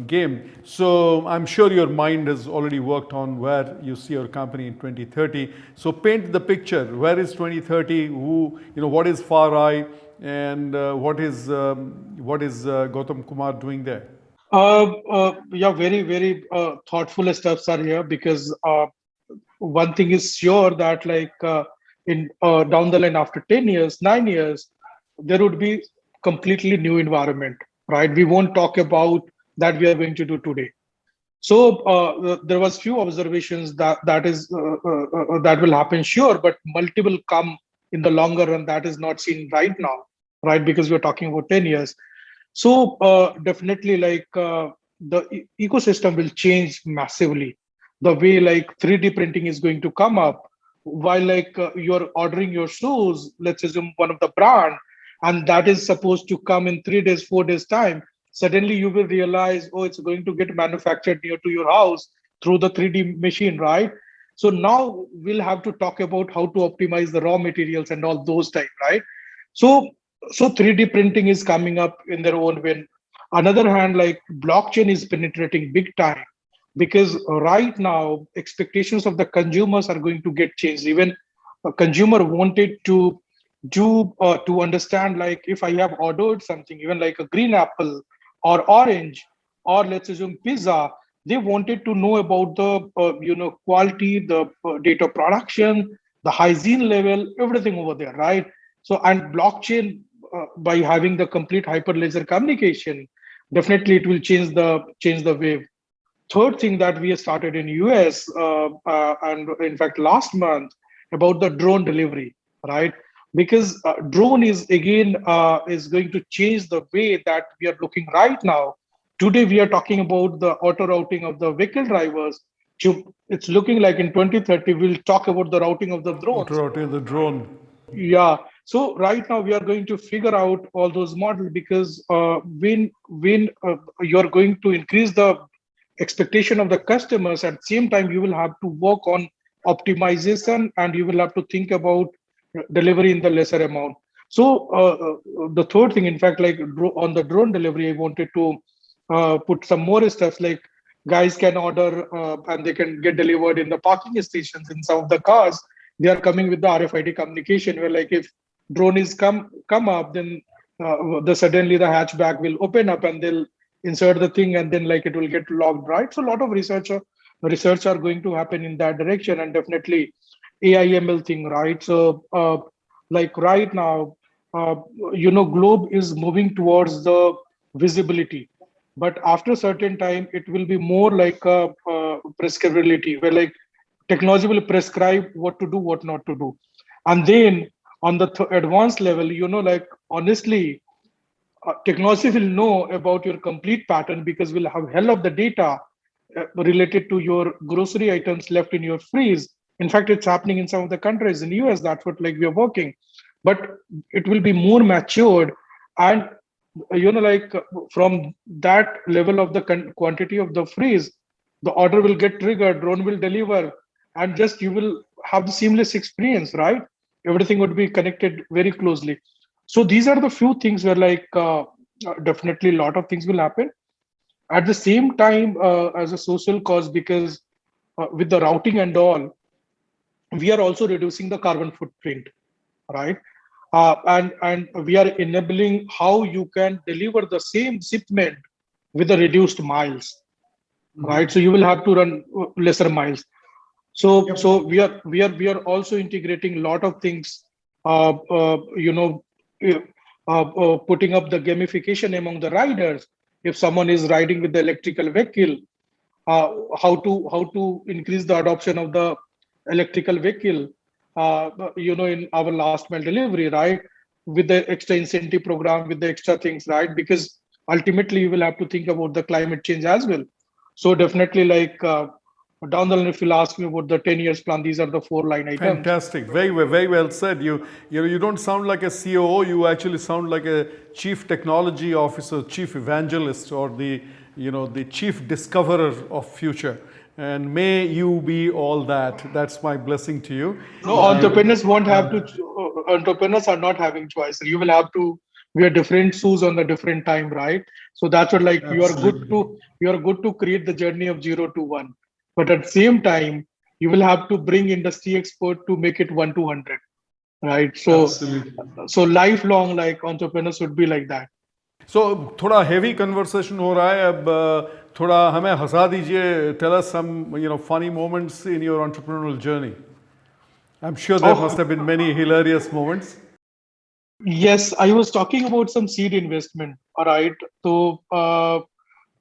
game. So I'm sure your mind has already worked on where you see your company in 2030. So paint the picture. Where is 2030? What is FAR-I, and what is Gautam Kumar doing there? Yeah, very, very thoughtful steps are here, because one thing is sure that like in down the line after 10 years, 9 years, there would be completely new environment, right? We won't talk about that we are going to do today. So there was few observations that will happen, sure, but multiple come in the longer run that is not seen right now, right? Because we're talking about 10 years. So definitely like the ecosystem will change massively. The way like 3D printing is going to come up, while like you're ordering your shoes, let's assume one of the brand, and that is supposed to come in 3 days, 4 days time. Suddenly you will realize, oh, it's going to get manufactured near to your house through the 3D machine, right? So now we'll have to talk about how to optimize the raw materials and all those type, right? So 3D printing is coming up in their own way. Another hand, like blockchain is penetrating big time, because right now expectations of the consumers are going to get changed. Even a consumer wanted to do to understand, like if I have ordered something, even like a green apple or orange, or let's assume pizza, they wanted to know about the quality, the data production, the hygiene level, everything over there, right? So, and blockchain, by having the complete hyperledger communication, definitely it will change the wave. Third thing that we have started in US, and in fact last month, about the drone delivery, right? Because drone is again is going to change the way that we are looking right now. Today we are talking about the auto routing of the vehicle drivers. It's looking like in 2030 we'll talk about the routing of the drones. Auto route the drone. Yeah. So right now we are going to figure out all those models, because when you're going to increase the expectation of the customers, at the same time you will have to work on optimization, and you will have to think about delivery in the lesser amount. So the third thing, in fact, like on the drone delivery, I wanted to put some more stuff, like guys can order and they can get delivered in the parking stations. In some of the cars they are coming with the RFID communication, where like if drone is come up, then the suddenly the hatchback will open up and they'll insert the thing, and then like it will get logged, right? So a lot of research are going to happen in that direction, and definitely AI/ML thing, right? So like right now, globe is moving towards the visibility, but after a certain time it will be more like a prescriptability, where like technology will prescribe what to do, what not to do. And then on the advanced level, like honestly, technology will know about your complete pattern, because we'll have hell of the data related to your grocery items left in your freeze. In fact, it's happening in some of the countries in US. That's what like we are working, but it will be more matured, and like from that level of the quantity of the freeze, the order will get triggered, drone will deliver, and just you will have the seamless experience, right? Everything would be connected very closely. So these are the few things where like definitely a lot of things will happen at the same time as a social cause, because with the routing and all, we are also reducing the carbon footprint, right? And we are enabling how you can deliver the same shipment with the reduced miles, right? So you will have to run lesser miles. So we are also integrating a lot of things, you know, uh, putting up the gamification among the riders. If someone is riding with the electrical vehicle, how to increase the adoption of the electrical vehicle, in our last mile delivery, right? With the extra incentive program, with the extra things, right? Because ultimately you will have to think about the climate change as well. So definitely, like, down the line, if you'll ask me about the 10 years plan, these are the 4 line items. Fantastic. Very well said. You don't sound like a COO. You actually sound like a chief technology officer, chief evangelist, or the chief discoverer of future. And may you be all that. That's my blessing to you. No, entrepreneurs won't have to. Entrepreneurs are not having choice. You will have to wear different shoes on the different time, right? So that's what, like, you are good to create the journey of 0 to 1, but at the same time you will have to bring industry expert to make it 1 to 100, right? So lifelong, like, entrepreneurs should be like that. So थोड़ा heavy conversation हो रहा है अब थोड़ा हमें हंसा दीजिए. Tell us some funny moments in your entrepreneurial journey. I'm sure there must have been many hilarious moments. Yes, I was talking about some seed investment. All right. So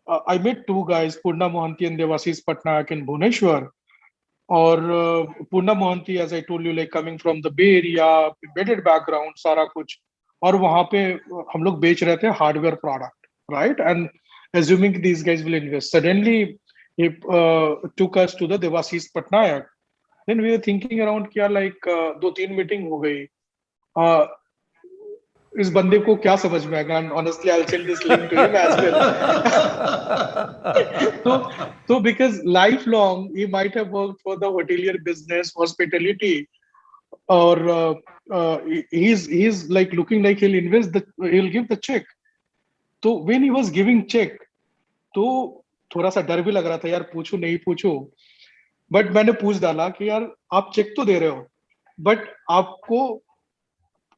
I met two guys, Purna Mohanty and Devasis Patnaik in Bhubaneswar. Or Purna Mohanty, as I told you, like, coming from the Bay Area, embedded background, सारा कुछ. और वहाँ पे हम लोग बेच रहे थे hardware product, right? And assuming these guys will invest. Suddenly, he took us to the Devasis Patnaik. Then we were thinking around, क्या, like, 2-3 मीटिंग हो गई. Uh, इस बंदे को क्या समझ में आएगा? And honestly, I'll send this link to him as well. So because lifelong, he might have worked for the hotelier business, hospitality, or he's like looking like he'll give the check. So when he was giving check, तो थोड़ा सा डर भी लग रहा था, यार पूछूं नहीं पूछूं. बट मैंने पूछ डाला कि यार आप चेक तो दे रहे हो, बट आपको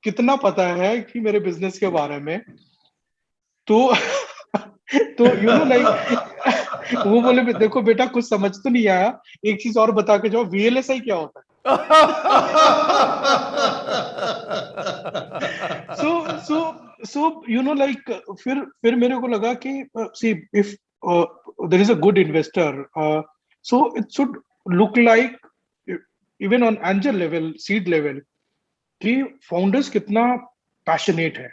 कितना पता है कि मेरे बिजनेस के बारे में? तो तो लाइक वो बोले, देखो बेटा, कुछ समझ तो नहीं आया, एक चीज और बता के जाओ, VLSI क्या होता है? सो लाइक, फिर मेरे को लगा कि see, if there is a good investor, so it should look like, even on angel level, seed level, कि फाउंडर्स कितना पैशनेट है,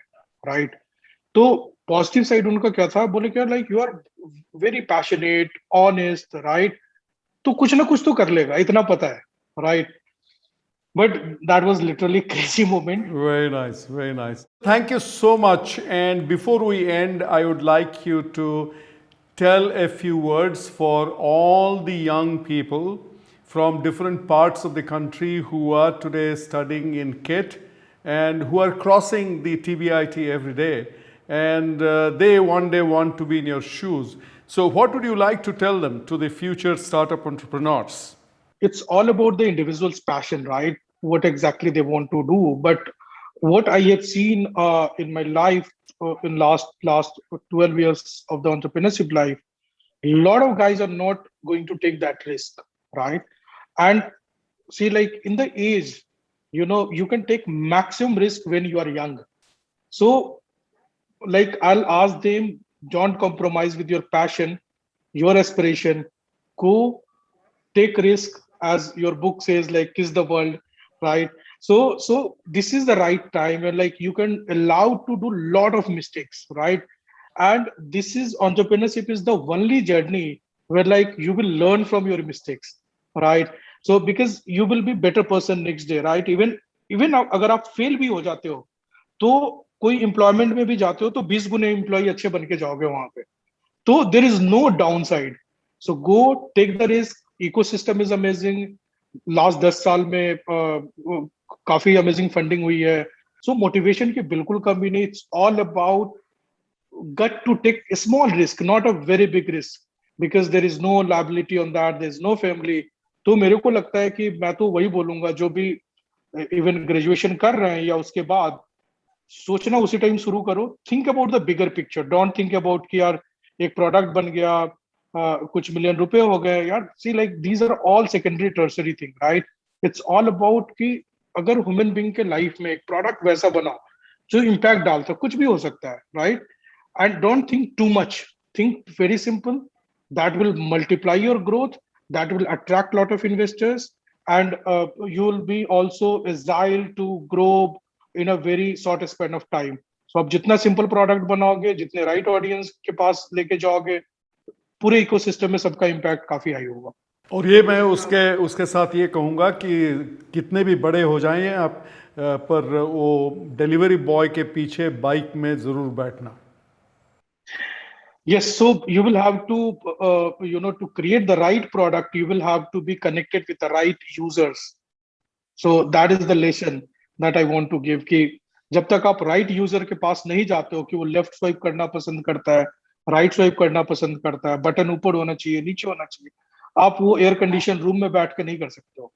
राइट? तो पॉजिटिव साइड उनका क्या था? बोले क्या, like, you are very passionate, honest, right? तो कुछ ना कुछ तो कर लेगा, इतना पता है, right? But that was literally crazy moment. Very nice, very nice. Thank you so much. And before we end, I would like you to tell a few words for all the young people from different parts of the country who are today studying in KIT and who are crossing the TBIT every day. And they one day want to be in your shoes. So what would you like to tell them, to the future startup entrepreneurs? It's all about the individual's passion, right? What exactly they want to do. But what I have seen in my life, in last 12 years of the entrepreneurship life, a lot of guys are not going to take that risk, right? And see, like, in the age, you can take maximum risk when you are young. So, like, I'll ask them, don't compromise with your passion, your aspiration. Go take risk, as your book says, like, kiss the world, right? So this is the right time where, like, you can allow to do lot of mistakes, right? And this is, entrepreneurship is the only journey where, like, you will learn from your mistakes, right? So because you will be better person next day, right? even अगर आप fail भी हो जाते हो, तो कोई employment में भी जाते हो तो 20 गुने एम्प्लॉय अच्छे बन के जाओगे वहां पे. तो there is no downside. So go take the risk. Ecosystem is amazing. Last 10 साल में काफी अमेजिंग फंडिंग हुई है. सो मोटिवेशन की बिल्कुल कमी नहीं. It's all about gut to take a small risk, not a very big risk, because there is no liability on that, there's no family. तो मेरे को लगता है कि मैं तो वही बोलूंगा, जो भी इवन ग्रेजुएशन कर रहे हैं या उसके बाद, सोचना उसी टाइम शुरू करो. Think about the bigger picture. Don't think about कि यार एक प्रोडक्ट बन गया, कुछ मिलियन रुपए हो गए यार. See like these are all secondary tertiary thing, right? It's all about कि अगर ह्यूमन बीइंग के लाइफ में एक प्रोडक्ट वैसा बना जो इम्पैक्ट डालता है, कुछ भी हो सकता है, right? And don't think too much. Think very simple. That will multiply your growth. That will attract a lot of investors, and you will be also agile to grow in a very short span of time. So आप जितना simple product बनाओगे, जितने right audience के पास लेके जाओगे, पूरे ecosystem में सबका इम्पैक्ट काफी हाई होगा. और ये मैं उसके उसके साथ ये कहूँगा कि कितने भी बड़े हो जाएं आप, पर वो डिलीवरी बॉय के पीछे बाइक में ज़रूर बैठना. Yes, so you will have to, to create the right product, you will have to be connected with the right users. So that is the lesson that I want to give, कि जब तक आप right user के पास नहीं जाते हो कि वो लेफ्ट स्वाइप करना पसंद करता है, राइट स्वाइप करना पसंद करता है, बटन ऊपर होना चाहिए, नीचे होना चाहिए, आप वो एयर कंडीशन रूम में बैठ के नहीं कर सकते हो.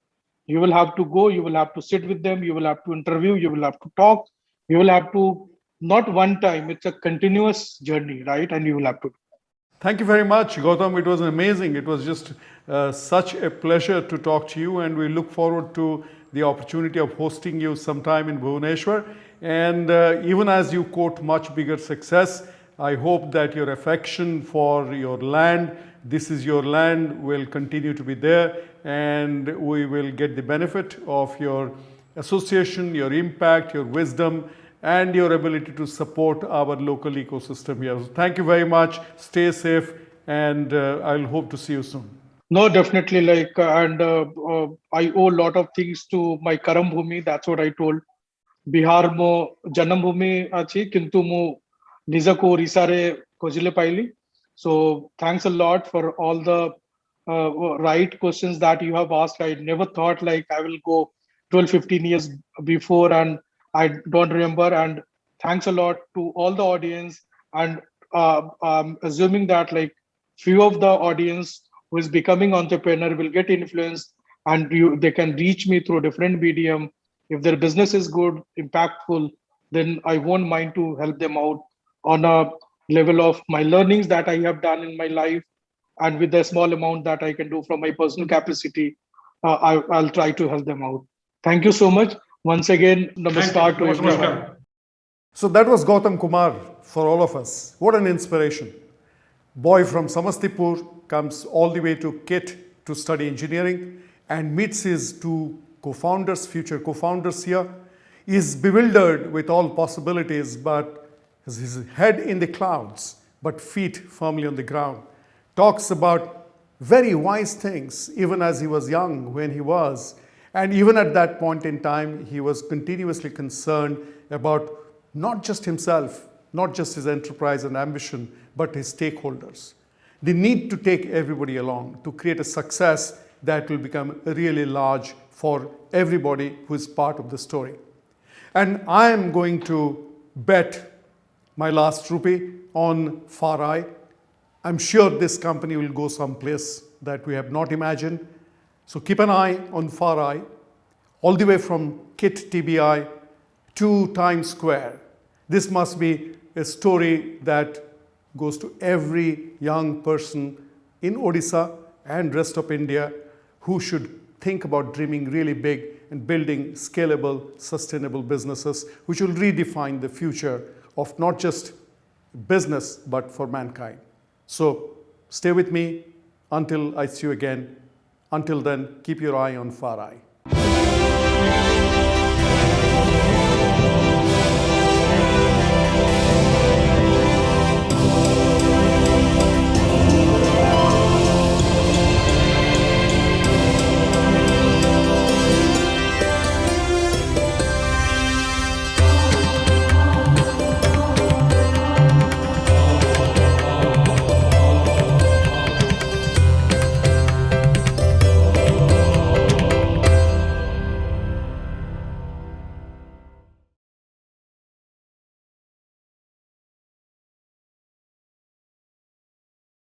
You will have to go, you will have to sit with them, you will have to interview, you will have to talk, you will have to, not one time, it's a continuous journey, right? And you will have to. Thank you very much, Gautam. It was amazing. It was just such a pleasure to talk to you, and we look forward to the opportunity of hosting you sometime in Bhubaneswar. And even as you quote much bigger success, I hope that your affection for your land, this is your land, will continue to be there, and we will get the benefit of your association, your impact, your wisdom, and your ability to support our local ecosystem here. So thank you very much. Stay safe, and I'll hope to see you soon. No, definitely. Like, and I owe a lot of things to my Karam Bhumi. That's what I told. Bihar mo Janam Bhumi achi, kintu mu nijako risare kojile paili. So thanks a lot for all the right questions that you have asked. I never thought like I will go 12, 15 years before, and I don't remember. And thanks a lot to all the audience. And I'm assuming that like few of the audience who is becoming entrepreneur will get influenced, and they can reach me through different medium. If their business is good, impactful, then I won't mind to help them out on a level of my learnings that I have done in my life, and with the small amount that I can do from my personal capacity, I'll try to help them out. Thank you so much. Once again, namaskar to everyone. So that was Gautam Kumar for all of us. What an inspiration. Boy from Samastipur comes all the way to KIT to study engineering and meets his two co-founders, future co-founders here. He is bewildered with all possibilities, but has his head in the clouds, but feet firmly on the ground. Talks about very wise things, even as he was young when he was. And even at that point in time, he was continuously concerned about not just himself, not just his enterprise and ambition, but his stakeholders. The need to take everybody along to create a success that will become really large for everybody who is part of the story. And I am going to bet my last rupee on FarEye. I'm sure this company will go someplace that we have not imagined. So keep an eye on FarEye, all the way from KIT TBI to Times Square. This must be a story that goes to every young person in Odisha and rest of India who should think about dreaming really big and building scalable, sustainable businesses which will redefine the future of not just business but for mankind. So stay with me until I see you again. Until then, keep your eye on FarEye.